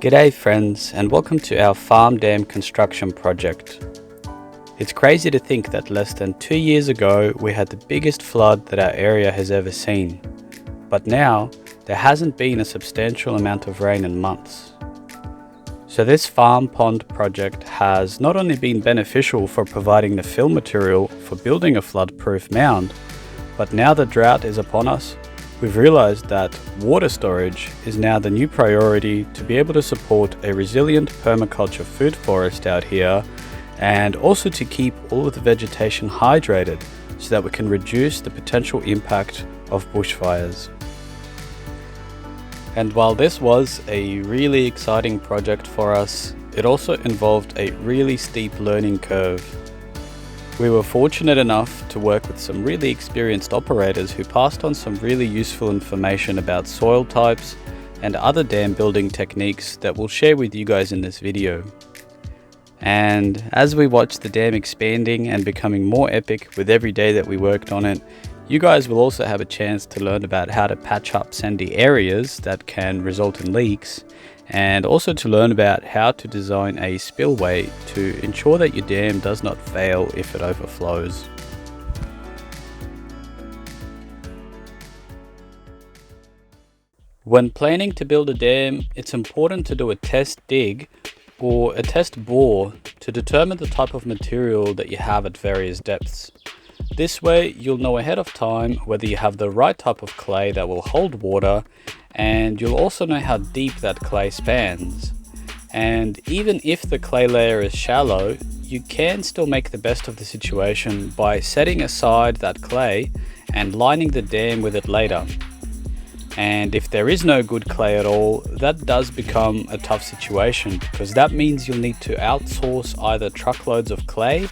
G'day friends, and welcome to our farm dam construction project. It's crazy to think that less than 2 years ago we had the biggest flood that our area has ever seen. But now, there hasn't been a substantial amount of rain in months. So this farm pond project has not only been beneficial for providing the fill material for building a flood-proof mound, but now the drought is upon us, we've realized that water storage is now the new priority to be able to support a resilient permaculture food forest out here, and also to keep all of the vegetation hydrated so that we can reduce the potential impact of bushfires. And while this was a really exciting project for us, it also involved a really steep learning curve. We were fortunate enough to work with some really experienced operators who passed on some really useful information about soil types and other dam building techniques that we'll share with you guys in this video. And as we watched the dam expanding and becoming more epic with every day that we worked on it, you guys will also have a chance to learn about how to patch up sandy areas that can result in leaks, and also to learn about how to design a spillway to ensure that your dam does not fail if it overflows. When planning to build a dam, it's important to do a test dig or a test bore to determine the type of material that you have at various depths. This way you'll know ahead of time whether you have the right type of clay that will hold water, and you'll also know how deep that clay spans. And even if the clay layer is shallow, you can still make the best of the situation by setting aside that clay and lining the dam with it later. And if there is no good clay at all, that does become a tough situation, because that means you'll need to outsource either truckloads of clay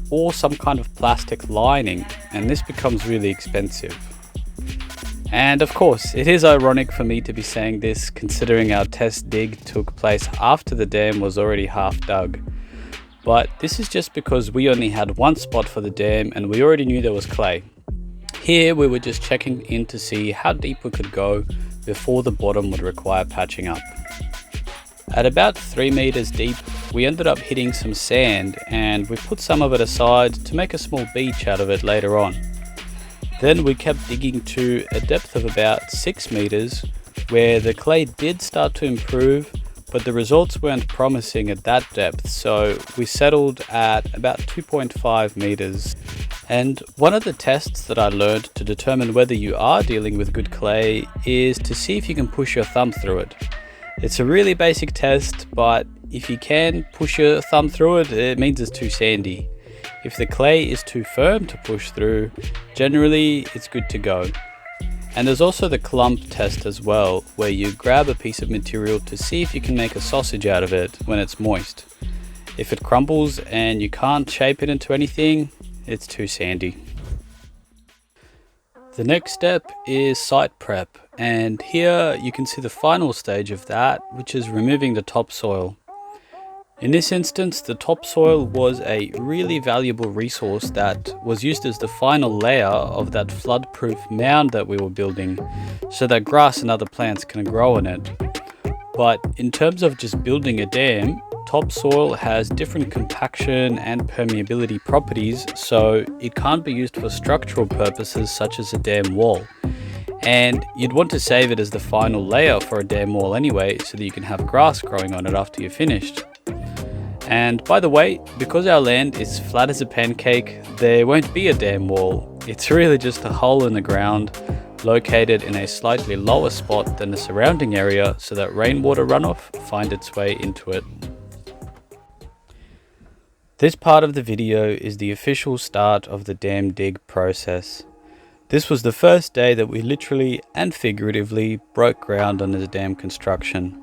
or some kind of plastic lining, and this becomes really expensive. And of course, it is ironic for me to be saying this considering our test dig took place after the dam was already half dug. But this is just because we only had one spot for the dam and we already knew there was clay. Here we were just checking in to see how deep we could go before the bottom would require patching up. At about 3 meters deep, we ended up hitting some sand, and we put some of it aside to make a small beach out of it later on. Then we kept digging to a depth of about 6 meters, where the clay did start to improve, but the results weren't promising at that depth, so we settled at about 2.5 meters. And one of the tests that I learned to determine whether you are dealing with good clay is to see if you can push your thumb through it. It's a really basic test, but if you can push your thumb through it, it means it's too sandy. If the clay is too firm to push through, generally it's good to go. And there's also the clump test as well, where you grab a piece of material to see if you can make a sausage out of it when it's moist. If it crumbles and you can't shape it into anything, it's too sandy. The next step is site prep, and here you can see the final stage of that, which is removing the topsoil. In this instance, the topsoil was a really valuable resource that was used as the final layer of that flood-proof mound that we were building, so that grass and other plants can grow in it. But in terms of just building a dam, topsoil has different compaction and permeability properties, so it can't be used for structural purposes such as a dam wall. And you'd want to save it as the final layer for a dam wall anyway, so that you can have grass growing on it after you're finished. And by the way, because our land is flat as a pancake, there won't be a dam wall. It's really just a hole in the ground, located in a slightly lower spot than the surrounding area, so that rainwater runoff find its way into it. This part of the video is the official start of the dam dig process. This was the first day that we literally and figuratively broke ground on the dam construction.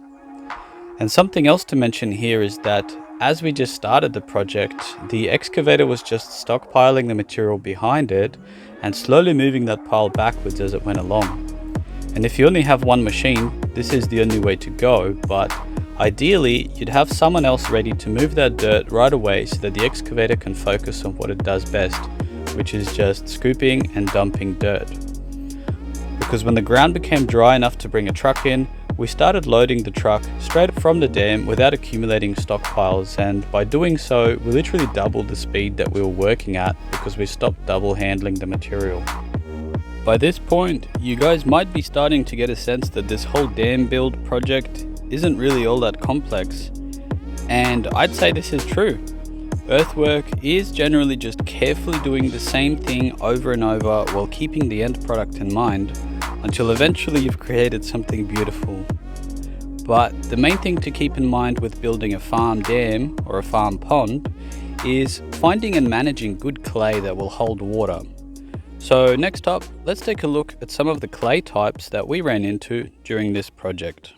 And something else to mention here is that as we just started the project, the excavator was just stockpiling the material behind it and slowly moving that pile backwards as it went along. And if you only have one machine, this is the only way to go, but ideally you'd have someone else ready to move that dirt right away so that the excavator can focus on what it does best, which is just scooping and dumping dirt. Because when the ground became dry enough to bring a truck in, We started loading the truck straight from the dam without accumulating stockpiles, and by doing so we literally doubled the speed that we were working at because we stopped double handling the material. By this point, you guys might be starting to get a sense that this whole dam build project isn't really all that complex, and I'd say this is true. Earthwork is generally just carefully doing the same thing over and over while keeping the end product in mind, until eventually you've created something beautiful. But the main thing to keep in mind with building a farm dam or a farm pond is finding and managing good clay that will hold water. So next up, let's take a look at some of the clay types that we ran into during this project.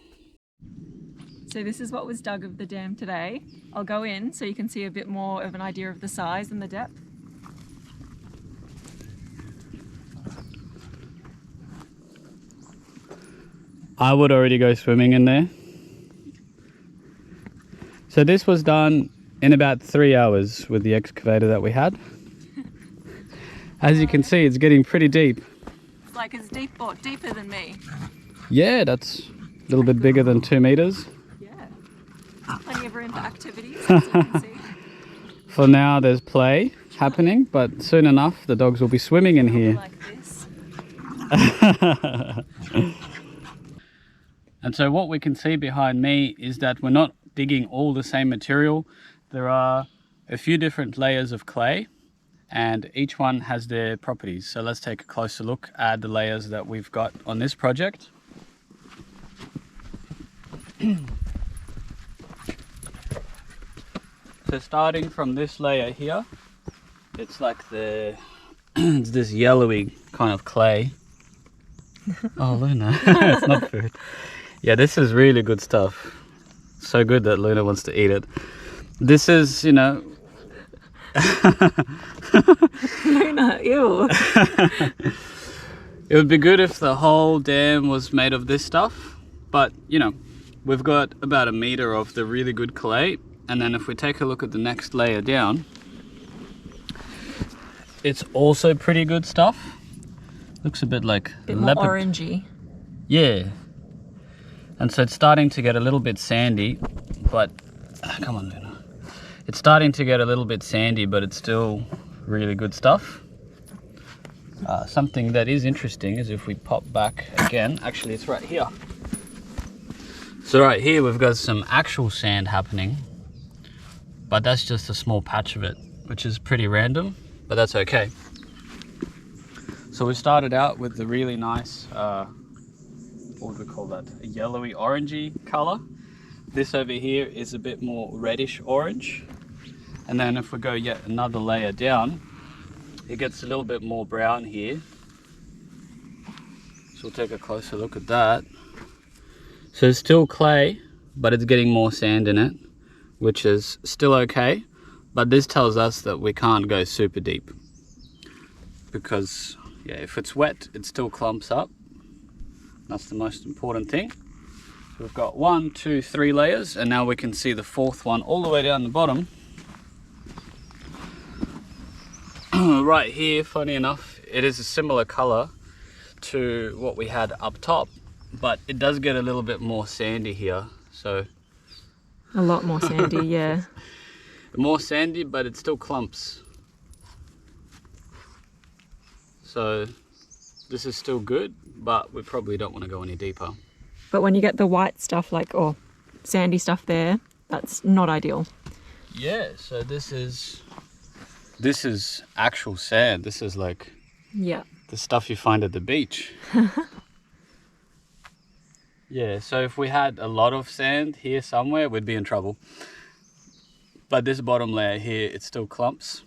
So this is what was dug of the dam today. I'll go in so you can see a bit more of an idea of the size and the depth. I would already go swimming in there. So this was done in about 3 hours with the excavator that we had. As you can see, it's getting pretty deep. It's like it's deep or deeper than me. Yeah, that's a little bit bigger than 2 meters. Yeah. Plenty of room for activities, as you can see. For now, there's play happening, but soon enough, the dogs will be swimming in here. Like this. And so what we can see behind me is that we're not digging all the same material. There are a few different layers of clay, and each one has their properties. So let's take a closer look at the layers that we've got on this project. So starting from this layer here, it's like it's this yellowy kind of clay. Oh, Luna, it's not food. Yeah, this is really good stuff. So good that Luna wants to eat it. This is, you know... Luna, ew. It would be good if the whole dam was made of this stuff, but, you know, we've got about 1 meter of the really good clay, and then if we take a look at the next layer down, it's also pretty good stuff. Looks a bit like leopard. More orangey. Yeah. And so it's starting to get a little bit sandy, but come on, Luna. It's starting to get a little bit sandy, but it's still really good stuff. Something that is interesting is if we pop back again, actually it's right here. So right here we've got some actual sand happening, but that's just a small patch of it, which is pretty random, but that's okay. So we started out with the really nice, what would we call that? A yellowy orangey color. This over here is a bit more reddish orange. And then if we go yet another layer down, it gets a little bit more brown here. So we'll take a closer look at that. So it's still clay, but it's getting more sand in it, which is still okay. But this tells us that we can't go super deep, because yeah, if it's wet, it still clumps up. That's the most important thing. So we've got 1, 2, 3 layers, and now we can see the 4th one all the way down the bottom. Right here, funny enough, it is a similar color to what we had up top, but it does get a little bit more sandy here. So a lot more sandy, yeah. More sandy, but it still clumps. So this is still good, but we probably don't want to go any deeper. But when you get the white stuff, like, or sandy stuff there, that's not ideal. Yeah, so this is actual sand. This is like the stuff you find at the beach. Yeah, so if we had a lot of sand here somewhere, we'd be in trouble. But this bottom layer here, it still clumps.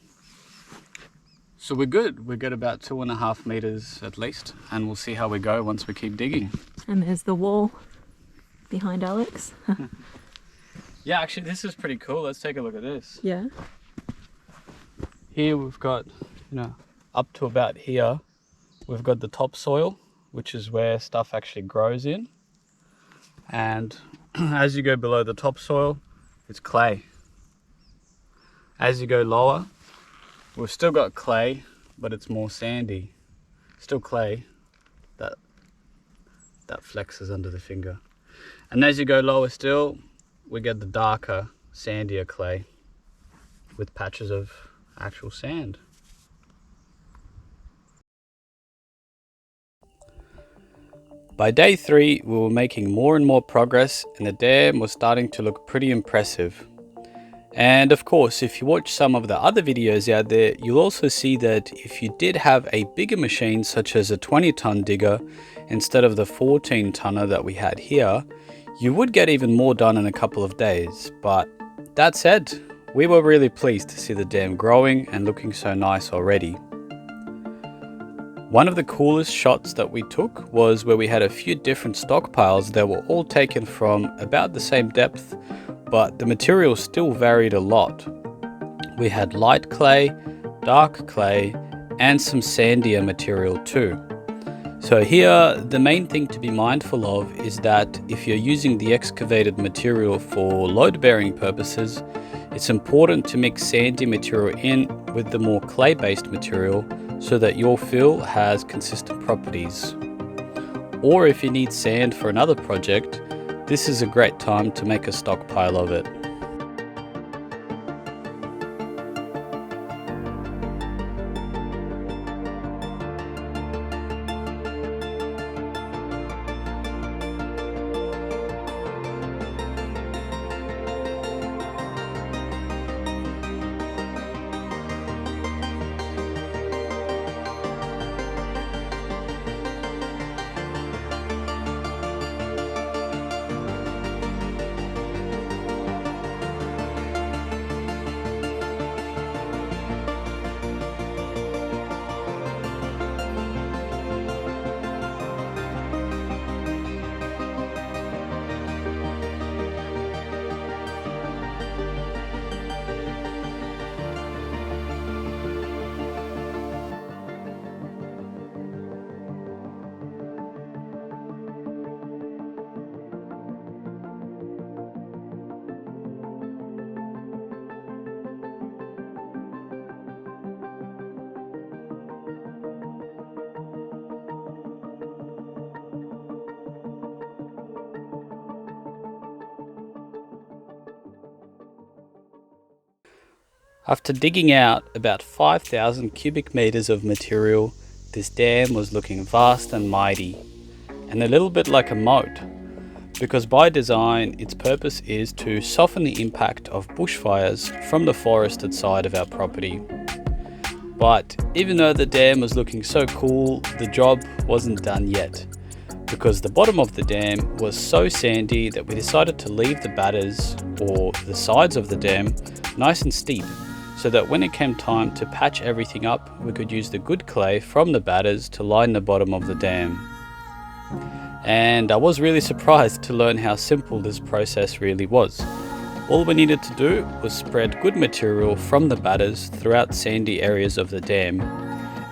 So we're good. We get about 2.5 meters at least, and we'll see how we go once we keep digging. And there's the wall behind Alex. Yeah, actually this is pretty cool. Let's take a look at this. Yeah. Here we've got, you know, up to about here, we've got the topsoil, which is where stuff actually grows in. And as you go below the topsoil, it's clay. As you go lower, we've still got clay, but it's more sandy. Still clay. That flexes under the finger. And as you go lower still, we get the darker, sandier clay with patches of actual sand. By day 3, we were making more and more progress and the dam was starting to look pretty impressive. And of course, if you watch some of the other videos out there, you'll also see that if you did have a bigger machine such as a 20-ton digger instead of the 14-tonner that we had here, you would get even more done in a couple of days. But that said, we were really pleased to see the dam growing and looking so nice already. One of the coolest shots that we took was where we had a few different stockpiles that were all taken from about the same depth, but the material still varied a lot. We had light clay, dark clay, and some sandier material too. So here, the main thing to be mindful of is that if you're using the excavated material for load-bearing purposes, it's important to mix sandy material in with the more clay-based material so that your fill has consistent properties. Or if you need sand for another project, this is a great time to make a stockpile of it. After digging out about 5,000 cubic meters of material, this dam was looking vast and mighty, and a little bit like a moat, because by design its purpose is to soften the impact of bushfires from the forested side of our property. But even though the dam was looking so cool, the job wasn't done yet, because the bottom of the dam was so sandy that we decided to leave the batters, or the sides of the dam, nice and steep, so that when it came time to patch everything up, we could use the good clay from the batters to line the bottom of the dam. And I was really surprised to learn how simple this process really was. All we needed to do was spread good material from the batters throughout sandy areas of the dam.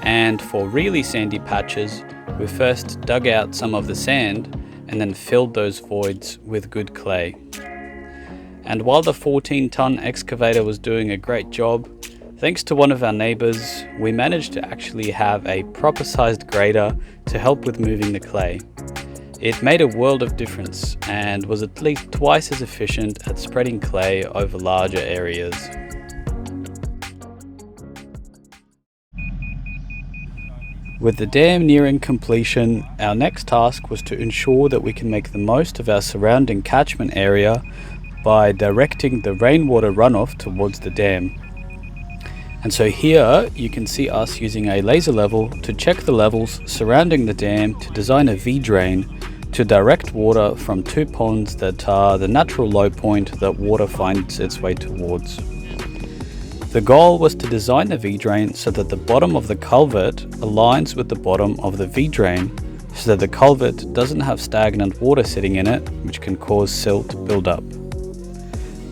And for really sandy patches, we first dug out some of the sand and then filled those voids with good clay. And while the 14-ton excavator was doing a great job, thanks to one of our neighbours, we managed to actually have a proper sized grader to help with moving the clay. It made a world of difference and was at least twice as efficient at spreading clay over larger areas. With the dam nearing completion, our next task was to ensure that we can make the most of our surrounding catchment area by directing the rainwater runoff towards the dam. And so here you can see us using a laser level to check the levels surrounding the dam to design a V-drain to direct water from two ponds that are the natural low point that water finds its way towards. The goal was to design the V-drain so that the bottom of the culvert aligns with the bottom of the V-drain, so that the culvert doesn't have stagnant water sitting in it, which can cause silt buildup.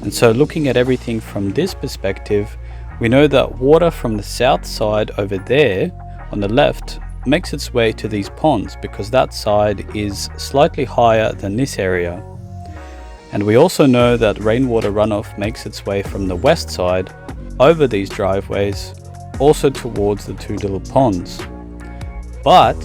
And so looking at everything from this perspective, we know that water from the south side over there on the left makes its way to these ponds because that side is slightly higher than this area. And we also know that rainwater runoff makes its way from the west side over these driveways, also towards the two little ponds. But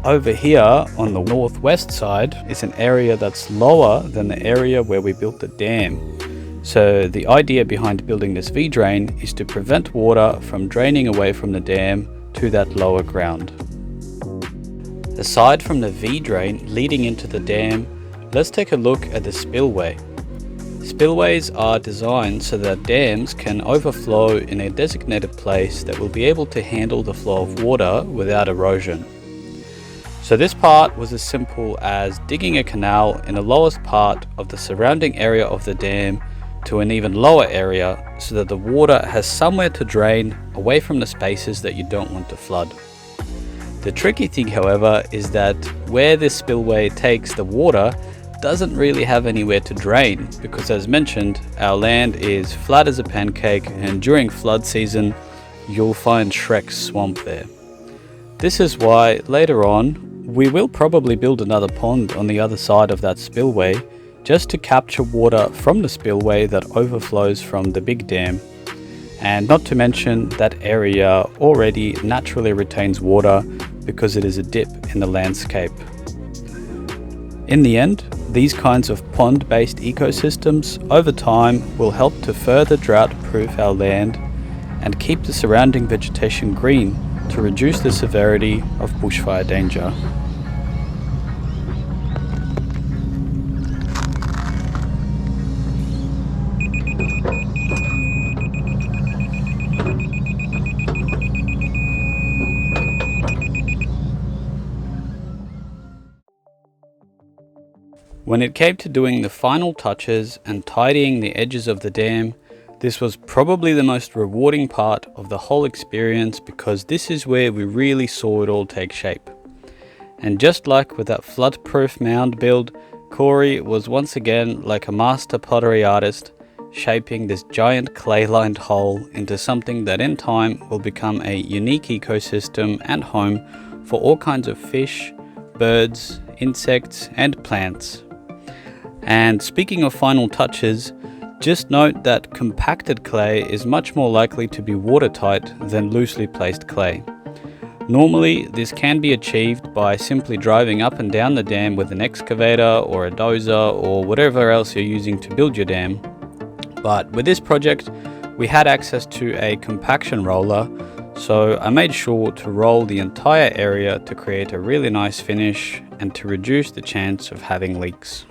Over here on the northwest side is an area that's lower than the area where we built the dam. So the idea behind building this V-drain is to prevent water from draining away from the dam to that lower ground. Aside from the V-drain leading into the dam, let's take a look at the spillway. Spillways are designed so that dams can overflow in a designated place that will be able to handle the flow of water without erosion. So this part was as simple as digging a canal in the lowest part of the surrounding area of the dam to an even lower area so that the water has somewhere to drain away from the spaces that you don't want to flood. The tricky thing, however, is that where this spillway takes the water doesn't really have anywhere to drain because, as mentioned, our land is flat as a pancake, and during flood season you'll find Shrek's swamp there. This is why later on we will probably build another pond on the other side of that spillway just to capture water from the spillway that overflows from the big dam. And not to mention that area already naturally retains water because it is a dip in the landscape. In the end, these kinds of pond-based ecosystems over time will help to further drought-proof our land and keep the surrounding vegetation green to reduce the severity of bushfire danger. When it came to doing the final touches and tidying the edges of the dam, this was probably the most rewarding part of the whole experience because this is where we really saw it all take shape. And just like with that flood-proof mound build, Corey was once again like a master pottery artist, shaping this giant clay-lined hole into something that in time will become a unique ecosystem and home for all kinds of fish, birds, insects and plants. And speaking of final touches, just note that compacted clay is much more likely to be watertight than loosely placed clay. Normally, this can be achieved by simply driving up and down the dam with an excavator or a dozer or whatever else you're using to build your dam. But with this project, we had access to a compaction roller, so I made sure to roll the entire area to create a really nice finish and to reduce the chance of having leaks.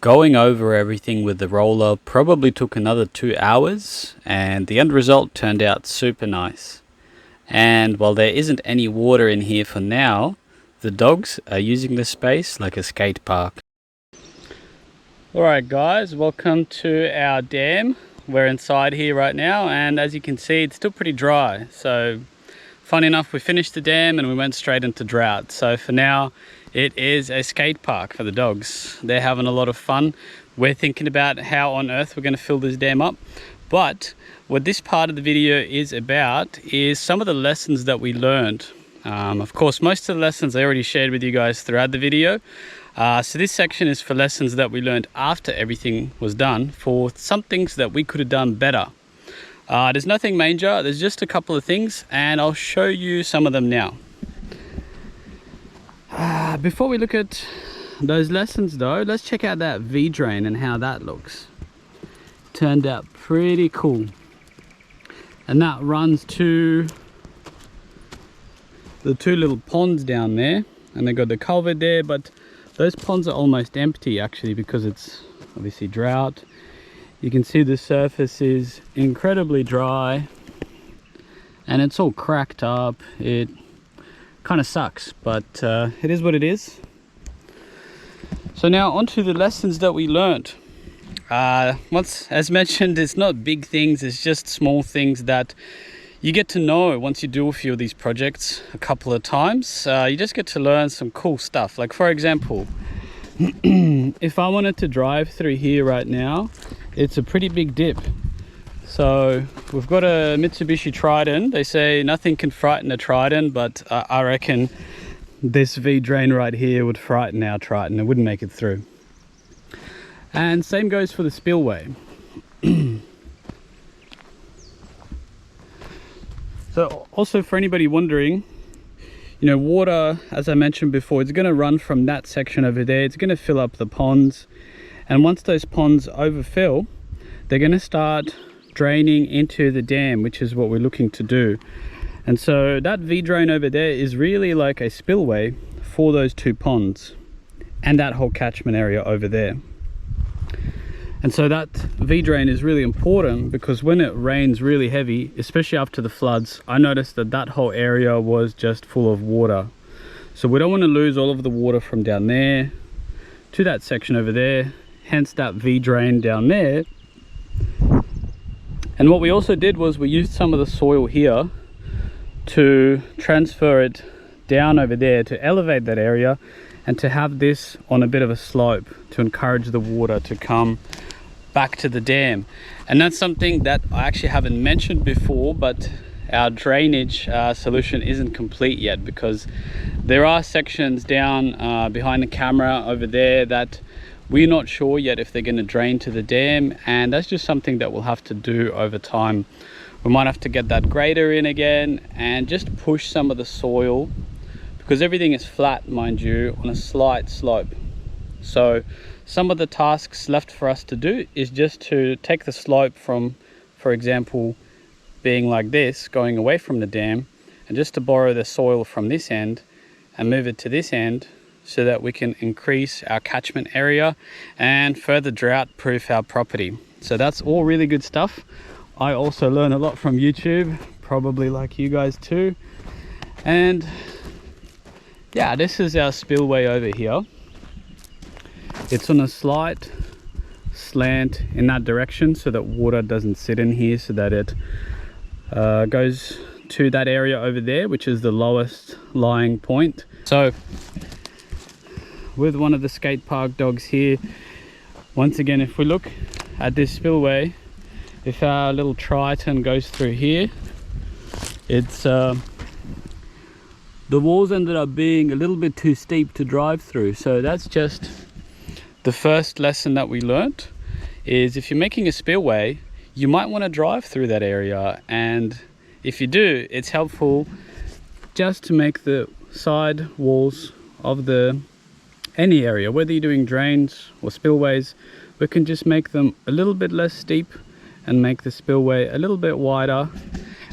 Going over everything with the roller probably took another 2 hours, and the end result turned out super nice. And while there isn't any water in here for now, the dogs are using this space like a skate park. Alright guys, welcome to our dam. We're inside here right now, and as you can see it's still pretty dry. So funny enough, we finished the dam and we went straight into drought. So for now it is a skate park for the dogs. They're having a lot of fun. We're thinking about how on earth we're going to fill this dam up. But what this part of the video is about is some of the lessons that we learned. Of course, most of the lessons I already shared with you guys throughout the video. So this section is for lessons that we learned after everything was done, for some things that we could have done better. There's nothing major, there's just a couple of things, and I'll show you some of them now. Before we look at those lessons though, let's check out that V-drain and how that looks. Turned out pretty cool. And that runs to the 2 little ponds down there, and they got the culvert there, but those ponds are almost empty actually because it's obviously drought. You can see the surface is incredibly dry and it's all cracked up. It kind of sucks, but it is what it is. So now onto the lessons that we learned. As mentioned, it's not big things, it's just small things that you get to know once you do a few of these projects a couple of times. You just get to learn some cool stuff. Like for example, if I wanted to drive through here right now, it's a pretty big dip. So we've got a Mitsubishi Triton. They say nothing can frighten a Triton, but I reckon this V-drain right here would frighten our Triton. It wouldn't make it through. And same goes for the spillway. So also for anybody wondering, you know, water, as I mentioned before, it's going to run from that section over there. It's going to fill up the ponds. And once those ponds overfill, they're going to start draining into the dam, which is what we're looking to do. And so that V-drain over there is really like a spillway for those two ponds and that whole catchment area over there. And so that V-drain is really important because when it rains really heavy, especially after the floods, I noticed that that whole area was just full of water. So we don't want to lose all of the water from down there to that section over there, hence that V-drain down there. And what we also did was we used some of the soil here to transfer it down over there to elevate that area and to have this on a bit of a slope to encourage the water to come back to the dam. And that's something that I actually haven't mentioned before, but our drainage solution isn't complete yet because there are sections down behind the camera over there that we're not sure yet if they're going to drain to the dam, and that's just something that we'll have to do over time. We might have to get that grader in again and just push some of the soil, because everything is flat, mind you, on a slight slope. So some of the tasks left for us to do is just to take the slope from, for example, being like this, going away from the dam, and just to borrow the soil from this end and move it to this end so that we can increase our catchment area and further drought proof our property. So that's all really good stuff. I also learn a lot from YouTube, probably like you guys too. And yeah, this is our spillway over here. It's on a slight slant in that direction so that water doesn't sit in here, so that it goes to that area over there, which is the lowest lying point. So with one of the skate park dogs here, once again, if we look at this spillway, if our little Triton goes through here, it's the walls ended up being a little bit too steep to drive through. So that's just the first lesson that we learned, is if you're making a spillway, you might want to drive through that area. And if you do, it's helpful just to make the side walls of any area, whether you're doing drains or spillways, we can just make them a little bit less steep and make the spillway a little bit wider.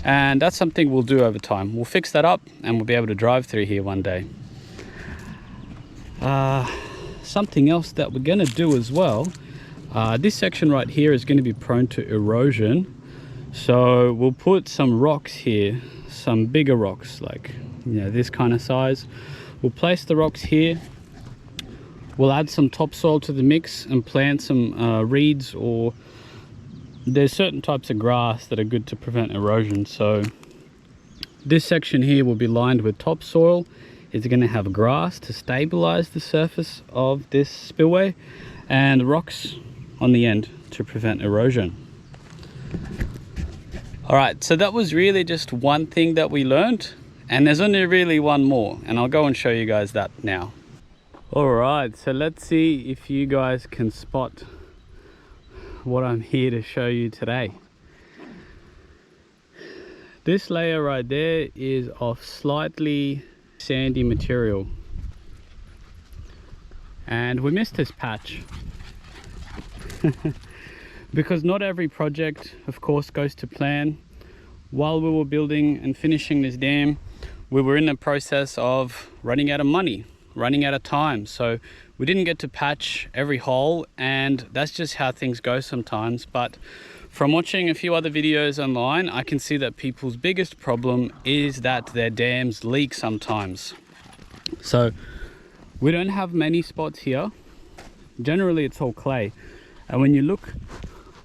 And that's something we'll do over time. We'll fix that up and we'll be able to drive through here one day. Something else that we're going to do as well, this section right here is going to be prone to erosion. So we'll put some rocks here, some bigger rocks, like, you know, this kind of size. We'll place the rocks here. We'll add some topsoil to the mix and plant some reeds, or there's certain types of grass that are good to prevent erosion. So this section here will be lined with topsoil. It's going to have grass to stabilize the surface of this spillway, and rocks on the end to prevent erosion. All right, so that was really just one thing that we learned, and there's only really one more, and I'll go and show you guys that now. All right, so let's see if you guys can spot what I'm here to show you today. This layer right there is of slightly sandy material, and we missed this patch because not every project, of course, goes to plan. While we were building and finishing this dam, we were in the process of running out of money, running out of time, so we didn't get to patch every hole, and that's just how things go sometimes. But from watching a few other videos online, I can see that people's biggest problem is that their dams leak sometimes. So we don't have many spots here. Generally it's all clay, And when you look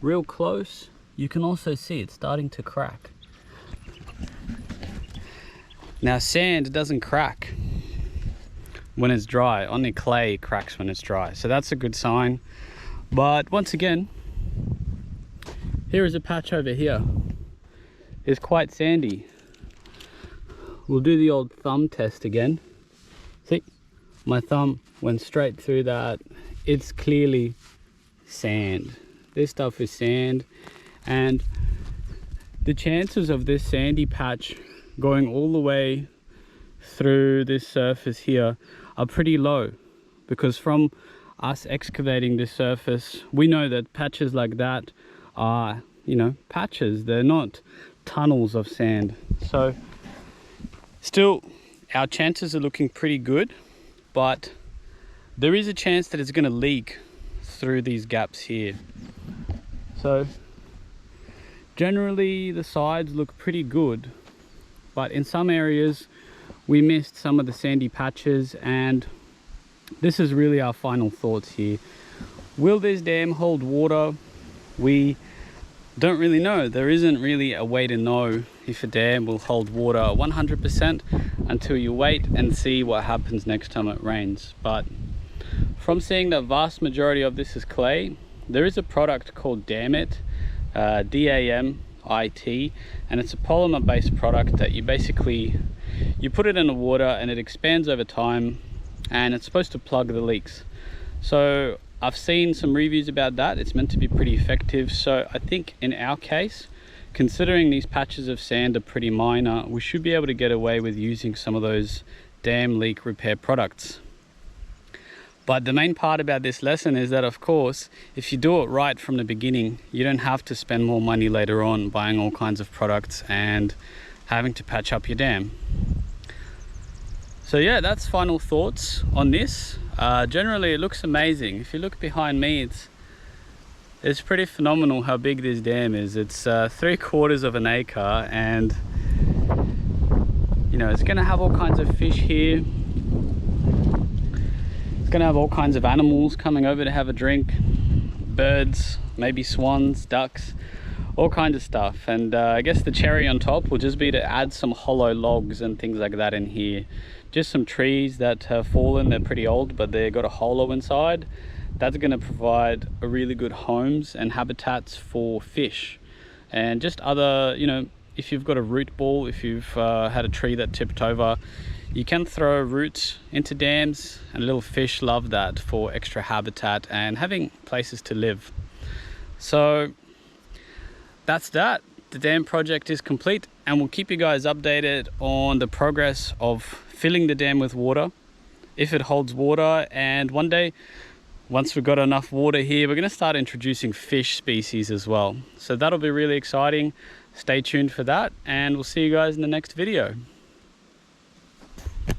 real close, you can also see it's starting to crack. Now sand doesn't crack when it's dry, only clay cracks when it's dry. So that's a good sign. But once again, here is a patch over here. It's quite sandy. We'll do the old thumb test again. See, my thumb went straight through that. It's clearly sand. This stuff is sand, and the chances of this sandy patch going all the way through this surface here are pretty low, because from us excavating this surface, we know that patches like that are, you know, patches. They're not tunnels of sand. So still, our chances are looking pretty good, but there is a chance that it's going to leak through these gaps here. So generally the sides look pretty good, but in some areas we missed some of the sandy patches, and this is really our final thoughts here. Will this dam hold water? We don't really know. There isn't really a way to know if a dam will hold water 100% until you wait and see what happens next time it rains. But from seeing the vast majority of this is clay, there is a product called Damit, D-A-M-I-T, and it's a polymer based product that you put it in the water and it expands over time, and it's supposed to plug the leaks. So I've seen some reviews about that. It's meant to be pretty effective. So I think in our case, considering these patches of sand are pretty minor, we should be able to get away with using some of those dam leak repair products. But the main part about this lesson is that, of course, if you do it right from the beginning, you don't have to spend more money later on buying all kinds of products and having to patch up your dam. So yeah, that's final thoughts on this. Generally it looks amazing. If you look behind me, it's pretty phenomenal how big this dam is. It's 3/4 of an acre, and you know, it's gonna have all kinds of fish here. It's gonna have all kinds of animals coming over to have a drink, birds, maybe swans, ducks, all kinds of stuff. And I guess the cherry on top will just be to add some hollow logs and things like that in here. Just some trees that have fallen. They're pretty old, but they've got a hollow inside. That's going to provide a really good homes and habitats for fish, and just other, you know, if you've got a root ball, if you've had a tree that tipped over, you can throw roots into dams, and little fish love that for extra habitat and having places to live. So that's that. The dam project is complete, and we'll keep you guys updated on the progress of filling the dam with water, if it holds water. And one day, once we've got enough water here, we're going to start introducing fish species as well. So that'll be really exciting. Stay tuned for that, and we'll see you guys in the next video.